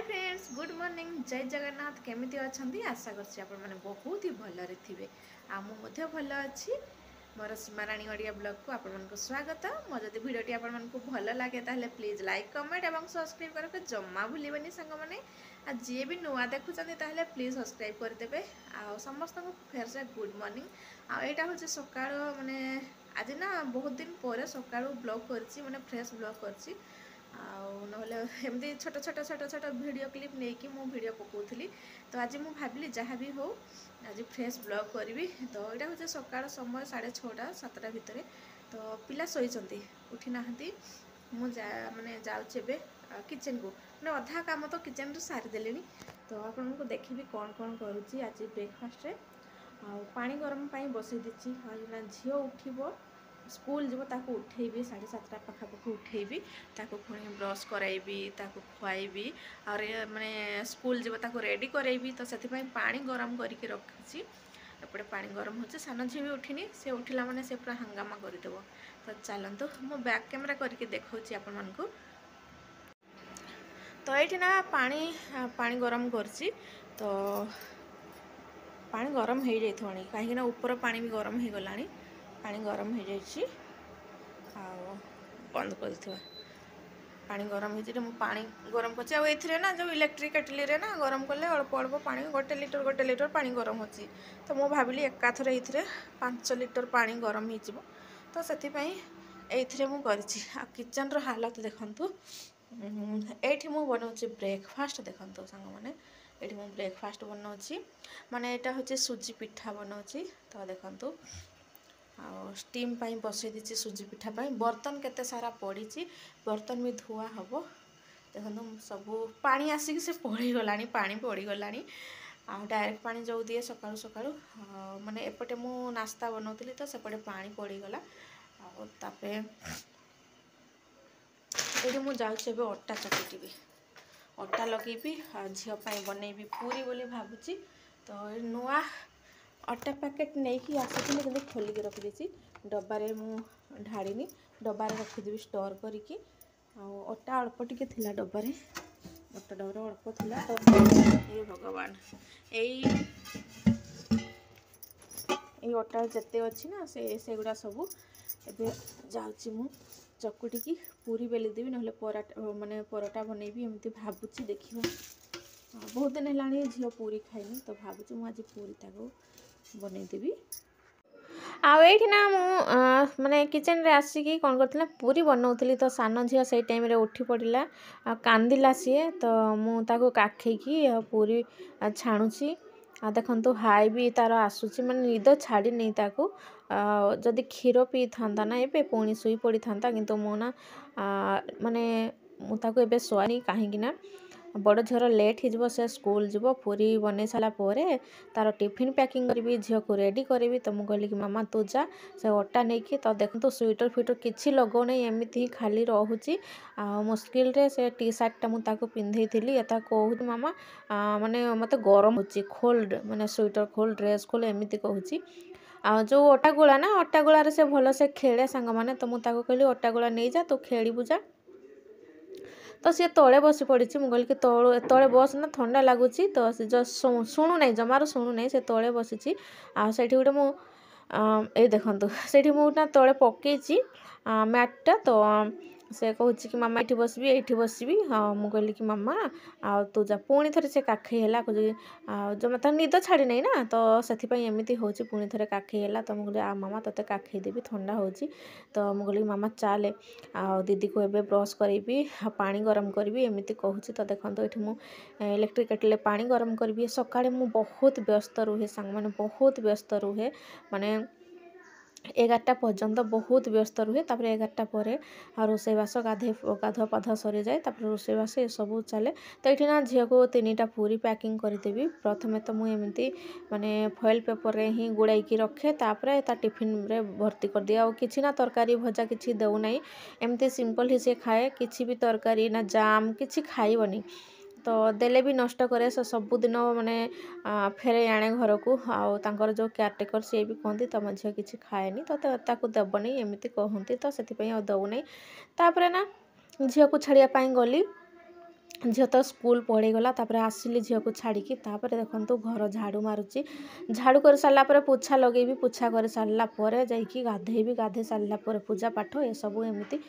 Hi friends good morning जय जगन्नाथ केमिति अछंती आशा करछि आपण माने बहुत ही भलरे थिबे आ मु मध्ये भल अछि मोर सीमाराणी ओडिया ब्लॉग को आपण मानको स्वागत मो जदि वीडियोटी आपण मानको भल लागे ताहले प्लीज लाइक कमेंट एवं सब्सक्राइब करके जम्मा भूलिबेनी संग माने आ जे भी नुआ देखुचंती ताहले प्लीज सब्सक्राइब कर देबे आ समस्त को फेर से गुड मॉर्निंग आ एटा होचे सकाळ माने आज ना बहुत दिन परे सकाळ ब्लॉग करछि माने फ्रेश ब्लॉग करछि एमती छोट छोट छोट छोट वीडियो क्लिप नहीं कि मु वीडियो पकाउली तो आज मु भाविली जहाँ भी हो आज फ्रेश ब्लॉग करी तो यहाँ हूँ सकाळ समय 6:30 7टा भितर तो पिला शोचती उठी ना मुझे माने जाऊे किचन को मैंने अधा काम तो किचन सारीदे तो आपको देखी कौन कौन करुँची आज ब्रेकफास्ट रे पानी गरम बसई दी झील उठब स्कूल जब ताको उठेबी 7:30 पाखापाखि उठेबी ताको पुणी ब्रश कराइबी ताको खुआइबी और माने स्कूल जब ताको रेडी कराइबी तो से पानी गरम करके रखी एपटे पानी गरम होचे सान झी भी उठिनी से उठिला माने से पूरा हंगामा करदेव तो चलतु मो बैक कैमरा करके देखौची आपण मानकु तो ये ना पानी गरम करची तो पानी गरम हो जाइथवानी कहीं ऊपर पानी भी गरम हो गलानी पानी गरम हो जाइए बंद कर पानी गरम हो पानी गरम कर ना जो इलेक्ट्रिक केटली रे ना गरम कले अल्प अल्प पानी 1 लीटर पानी गरम होची तो मु भाविली एकाथर ये 5 लीटर पानी गरम हो तो से मु करिछि किचन रो हालत देखंतु एठी मु बनाउछि ब्रेकफास्ट देखंतु संग माने एठी मु ब्रेकफास्ट बनाउछि माने एटा होछि सुजी पिठा बनाउछि तो देखंतु स्टीम पाई बसई दी सुजी पिठा पाई बर्तन केते सारा पड़ी बर्तन भी धुआ हम देखो सबू पानी आसिक से पड़ी गलानी पानी पड़ी गलानी डायरेक्ट पानी जो दिए सकाळु सकाळु माने एपटे मु नास्ता बनाउतली तो सेपटे पानी पड़ीगला तापे ये मु जाउछे बे अट्टा चकटिबी अट्टा लगेबी झील पाई बनैबी पूरी बोली भाबुची तो नुआ अट्टा पैकेट नहीं कि आसी कि खोलिकी रखीदी डब्बारे मु ढाड़ीनी डब्बारे रखीदेवी स्टोर करके अट्टा अल्प टिके थिला डब्बारे अट्टा डब्बारे अल्प थिला तो ये भगवान यही अट्टा जिते अच्छी ना से गुड़ा सब एबे जाउची मु चकुटिकी पूरी बेली देवी ना पराठा माने परोटा बनैबी एमती भाबुची देखिबा बहुत दिन है झील पूरी खाइनी तो भाबुची मु आज पूरी ताको बनईदेवी आईना माने किचन रे आसिकी कौन करथिला पूरी बनाउतली तो सान झील से टाइम रे उठी पड़िला कांदिला सी तो मु ताको काखेकी पूरी छाणुची देखंतु हाई भी तार आसुची माने निद छाड़ी नहीं ताको जदि क्षीर पी था ना एबे पुणी सुई पड़ी था किंतु मु ना माने मु ताको एबे सोआनी काहेकि ना बड़ झीर लेट हो से स्कूल जीव पूरी बन सारापर तार टिफिन पैकिंग करी झील को रेडी करी तो मुझे कहली कि मामा तू जा से अट्टा नहीं कि तो देखो स्वेटर फिटर किसी लगो नहीं एमती ही खाली रोची मुस्किल रे से टी सार्टा मुझे पिंधे थी एता कहूँ मामा माने मत गरम हो खोल्ड माने स्वेटर खोल ड्रेस खोल एमती कहूँ जो अट्टा गोला ना अट्टा गोलार से भल से खेले सांग मैंने तो मुझे कहली अट्टा गोला नहीं जा तू खेलू जा तो सी तले बसी पड़ी मुझे कि तले बस ना ठंडा लगुच तो सी जो शुणु ना जमार शुणु ना से तले बसी आठ गोटे मु देखु से मुझे तले पकई मैटा तो से कहूँ कि मामा ये बसबी ये बसबी हाँ मुझे कहली कि मामा तू जा पुणी थे से काखई है जमा तर निद छाड़ी नहीं ना तो से एमती हो पुणी थे काखई है तो मुझे मामा तोते काखई देवी ठंडा हो तो मुझे कहली मामा चाले दीदी को एबे ब्रश करी पानी गरम करी एमती कहूँ तो देखो ये मुझे इलेक्ट्रिक केटल पानी गरम करी सकाळे मु बहुत व्यस्त रुहे सांग मैंने बहुत व्यस्त रुहे माने 11टा पर्यंत बहुत व्यस्त रुहे तापर 11टा पर रोषेबास गाधुआ पाधुआ सरी जाए तापर रोषेबास ये सब चले तो ये ना झील को 3टा पूरी पैकिंग करदेवी प्रथमे तो मुझे माने फॉइल पेपर रे ही गुड़ाई रखे तापर ता टिफिन रे भर्ती कर दिए और किसी ना तरकारी भजा किसी देना एमती सिंपल ही से खाए किसी भी तरकारी ना जाम किसी खाइबनी तो देले भी नष्ट करे से सबुदिन माने फेरे आने घर को आर जो केयरटेकर सी भी कहती तुम झील किसी खाएनी तो देवनी एमती कहती तो से दौना तापर ना झील को छाड़ापी गली झील तो स्कूल पड़ेगला आसिली झील को छाड़ी देखो घर झाड़ू मारुची झाड़ू कर सारापर पोछा लगेबी पोछा कर सारापर जाइए गाधेबी गाधे सारापर पूजा पाठ ये सब एमती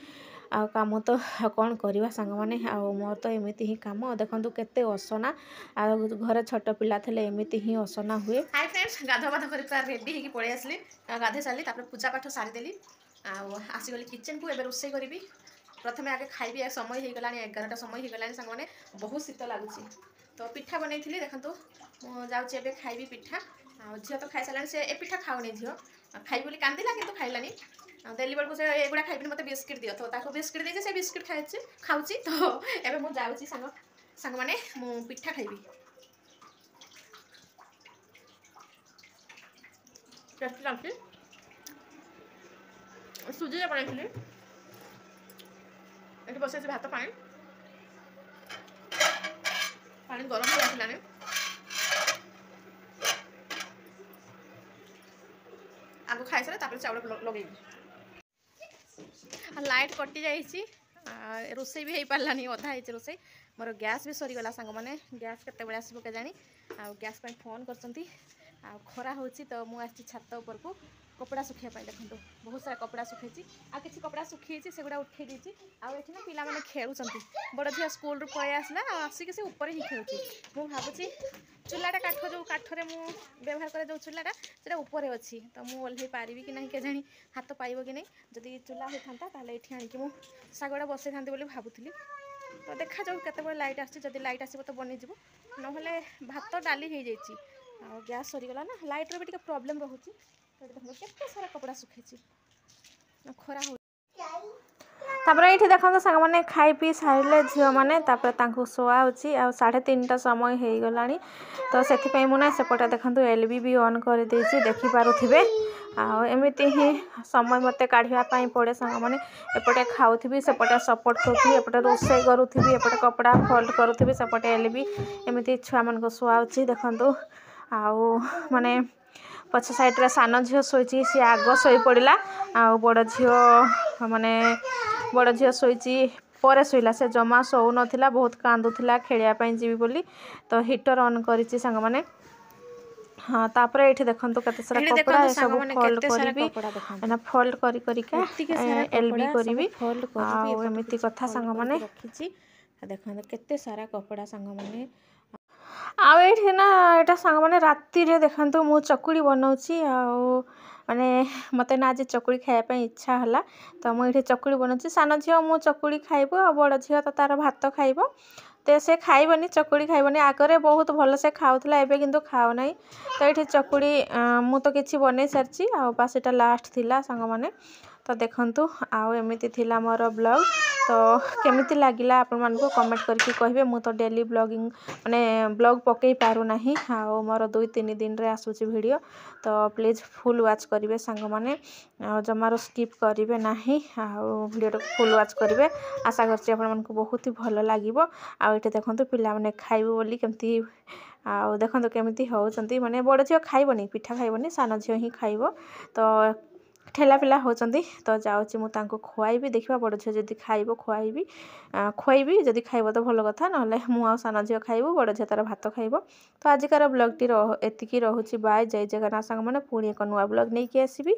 आ काम तो कौन करवा सांग मैंने मोर तो एमती ही काम देखो केते असना आ घर छोट पिला थे एमती ही असना हुए। हाय फ्रेंड्स गाध बाध कर रेडी होगी पलि आसली गाधे सारी पूजा पाठ सारीदेली आसीगली किचन को एवं रोषे करी प्रथम आगे खाइबी समय हो गला 11टा समय हो गला सांग मैंने बहुत शीत लगुच तो पिठा बनई थी देखो मुझे खाइबी पिठा झील तो खाई सारा से ए पिठा खाऊनी झील खाइबी बोली कांदिला कि खाइलानी देली बेलू से एगुड़ा खाइबी मत बिस्किट दियो तो ताको बिस्किट देजे से बिस्किट खाऊची तो एबे मु जाउची सांग माने मु पिठा खाइबी टेस्टी लागसी सुजी बनाई ये बस भात पानी पानी गरम हो आसलानी आगो खाई सारे चाउल लगे लाइट कटि जाइए रोषे भी हो पारानी अधा है रोषे मोर गैस भी सरीगला सांग मैंने गैस केत आसो के जानी गैस पर फोन कर खरा हो तो मुझे छात उपर को कपड़ा सुखाई देखो बहुत सारा कपड़ा सुखी आ कि कपड़ा सुखी से गुड़ा उठे देती आना पिला मैंने खेलुंट बड़ झील स्कूल रू पलि आसला आसिक से ऊपर ही खेलुची मु भावुची चूल्हाटा काठ जो काठरे मु व्यवहार करे जो चूल्हाटा से ऊपर अच्छी तो मुझे ओल्हे पारि कि ना के हाथ पाइब कि नहीं जदि चूल्हा होता ताले ये आणिकी मु शागटा बसई था भावुली तो देखा जाऊ केत लाइट आसो लाइट आसो तो बनीज ना भात डाली हो जाइए गैस सरीगला ना लाइट भी प्रोब्लेम रोचे केते सारा कपड़ा सुखी खरा हो तापर ये देखो सांग मैंने खाई पी सारे झील मैंने शुआऊँगी आ 3:30 समय हो गला तो से मुझे सेपटे देखो एलबी भी ऑन कर देखिपे आमती ही समय मत काढ़ापी पड़े सांग मैंने एपटे खाऊथी सेपटे सपोर्ट करूँ एपटे रोषे करूँ एपटे कपड़ा फोल्ड करूँ सेपटे एलबी एमती छुआ मान शुआऊँगी देखो आउ माने पछ साइड्रे सान झील शोची सी आग शोई पड़ा आ बड़ झील माने बड़ झील शोची पर शोला से जमा शो नाला बहुत कांदुला खेलियापाई जीवी बोली तो हीटर ऑन करिछि सांग माने हाँ तापर ये देखो केते सारा कपड़ा सब फोल्ड करी एना फोल्ड करी करी का एलबी करी आ एमिति कथा सांग माने देखो केते सारा कपड़ा सांग माने आए ना यहाँ सांग मैंने राति देखो मु चकुड़ी बनाऊँगी माने मत ना आज चकुड़ी खायापी इच्छा है तो मुझे चकुड़ी बनाऊँगी सान झील मु चकुड़ी खाइब आ बड़ झील तो तार भात खाइब तो से खाइबनी चकुड़ी खाइबनी आगे बहुत भल से खाऊला एबे किंतु खाऊना तो ये चकुड़ी मु तो किसी बन सारी बास एटा लास्ट थिला सांग माने तो देखंतु आउ एमिति थिला मोर ब्लॉग तो केमिति लागिला आपण मानको कमेंट करके कहिबे मु तो डेली ब्लॉगिंग माने ब्लॉग पकई पारु नाही आउ मोर 2-3 दिन रे आसुची वीडियो तो प्लीज फुल वॉच करिवे सांग माने जमारो स्किप करिवे नाही आउ वीडियो फुल वॉच करिवे आशा करछि आपण मानको बहुत ही भलो लागिवो आउ एटे देखंतु पिला माने खाइबो बोली केमति आउ देखंतु केमिति होउचंती माने बड़ झियो खाइबनी पिठा खाइबनी सान झियो ही खाइबो तो ठेला पिला होचंती तो जाऊँगी मुझे खुआईबी देखा बड़ झील जदि खाइब खुआईबी जदि खाइब तो भल कथा ना मु सान झील खाइबू बड़ झील तार भात खाइब तो आजिकार ब्लॉग टी एतिकी रोचे बाय जय जगन्नाथ सांग मैंने पुणी एक नुआ ब्लॉग नहीं आसबि।